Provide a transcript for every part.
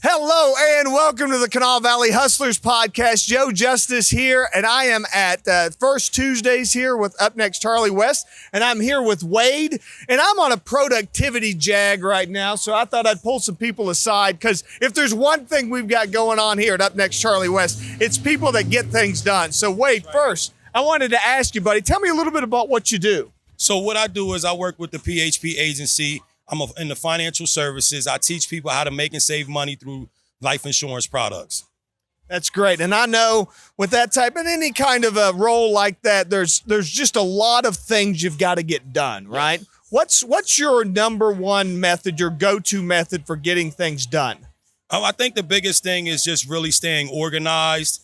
Hello and welcome to the Kanawha Valley Hustlers podcast. Joe Justice here, and I am at First Tuesdays here with Up Next Charlie West, and I'm here with Wade, and I'm on a productivity jag right now, so I thought I'd pull some people aside, because if there's one thing we've got going on here at Up Next Charlie West, it's people that get things done. So Wade, first, I wanted to ask you, buddy, tell me a little bit about what you do. So what I do is I work with the PHP agency. I'm in the financial services. I teach people how to make and save money through life insurance products. That's great. And I know with that type of any kind of a role like that, there's just a lot of things you've got to get done, right? What's your number one method, your go-to method for getting things done? I think the biggest thing is just really staying organized,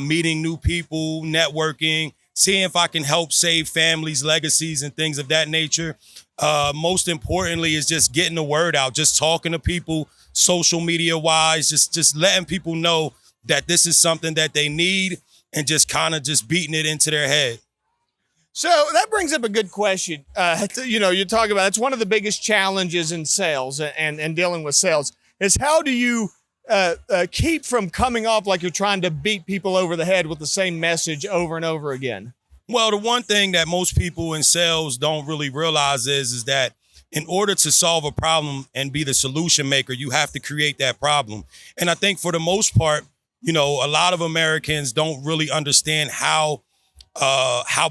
meeting new people, networking, seeing if I can help save families, legacies, and things of that nature. Most importantly is just getting the word out, just talking to people, social media wise, just letting people know that this is something that they need and just kind of just beating it into their head. So that brings up a good question. You talk about it's one of the biggest challenges in sales and dealing with sales is how do you keep from coming off like you're trying to beat people over the head with the same message over and over again? Well, the one thing that most people in sales don't really realize is that in order to solve a problem and be the solution maker, you have to create that problem. And I think for the most part, a lot of Americans don't really understand how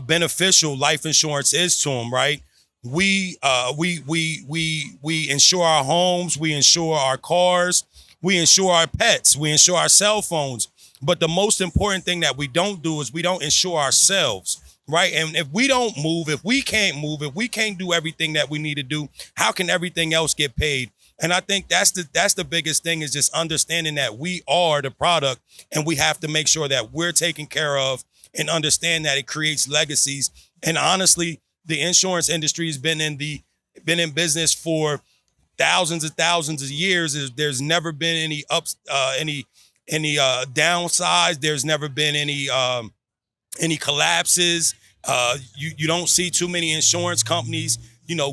beneficial life insurance is to them, right? We insure our homes, we insure our cars, we insure our pets, we insure our cell phones. But the most important thing that we don't do is we don't insure ourselves, right? And if we don't move, if we can't move, if we can't do everything that we need to do, how can everything else get paid? And I think that's the biggest thing is just understanding that we are the product and we have to make sure that we're taken care of and understand that it creates legacies. And honestly, the insurance industry has been in business for thousands of years. There's never been any downsides. There's never been any collapses. You don't see too many insurance companies,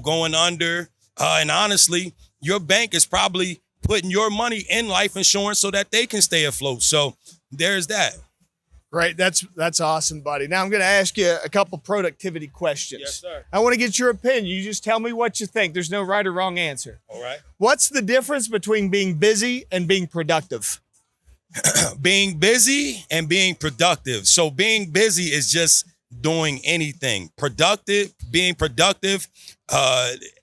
going under. And honestly, your bank is probably putting your money in life insurance so that they can stay afloat. So there's that. Great. That's awesome, buddy. Now I'm going to ask you a couple productivity questions. Yes, sir. I want to get your opinion. You just tell me what you think. There's no right or wrong answer. All right. What's the difference between being busy and being productive? Being busy and being productive. So being busy is just doing anything. Being productive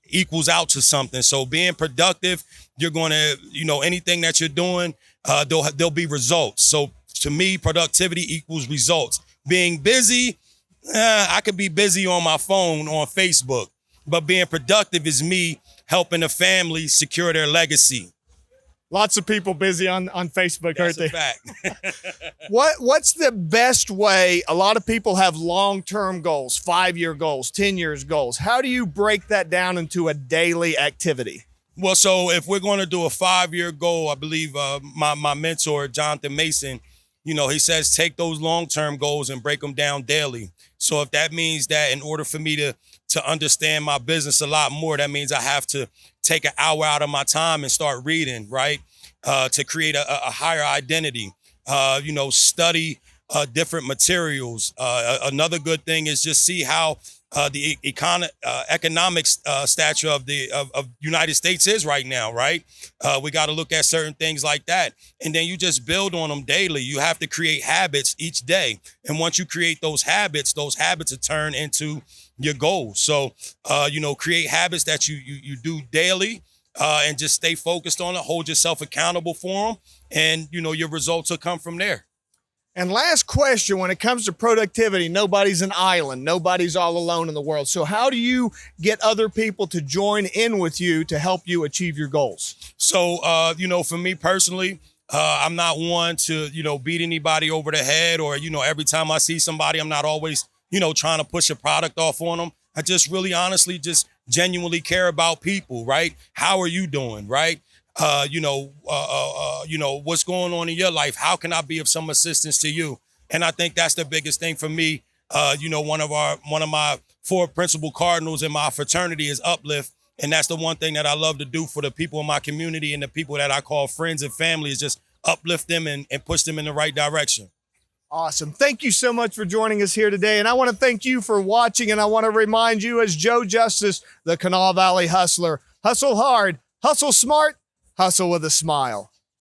equals out to something. So being productive, you're going to, anything that you're doing, there'll be results. So to me, productivity equals results. Being busy, I could be busy on my phone on Facebook, but being productive is me helping a family secure their legacy. Lots of people busy on Facebook, That's aren't they? a fact. What's the best way? A lot of people have long-term goals, 5-year goals, 10 years goals. How do you break that down into a daily activity? Well, so if we're going to do a 5-year goal, I believe my mentor, Jonathan Mason, he says take those long-term goals and break them down daily. So if that means that in order for me to understand my business a lot more, that means I have to take an hour out of my time and start reading, right? To create a higher identity, study different materials. Another good thing is just see how the economic stature of the United States is right now, right? We got to look at certain things like that. And then you just build on them daily. You have to create habits each day. And once you create those habits will turn into your goals. So, create habits that you do daily and just stay focused on it, hold yourself accountable for them. And, your results will come from there. And last question, when it comes to productivity, nobody's an island. Nobody's all alone in the world. So how do you get other people to join in with you to help you achieve your goals? So, for me personally, I'm not one to, beat anybody over the head or, every time I see somebody, I'm not always, trying to push a product off on them. I just really honestly just genuinely care about people, right? How are you doing, right? What's going on in your life? How can I be of some assistance to you? And I think that's the biggest thing for me. One of my 4 principal cardinals in my fraternity is uplift. And that's the one thing that I love to do for the people in my community and the people that I call friends and family, is just uplift them and push them in the right direction. Awesome. Thank you so much for joining us here today. And I want to thank you for watching. And I want to remind you, as Joe Justice, the Kanawha Valley Hustler, hustle hard, hustle smart, hustle with a smile.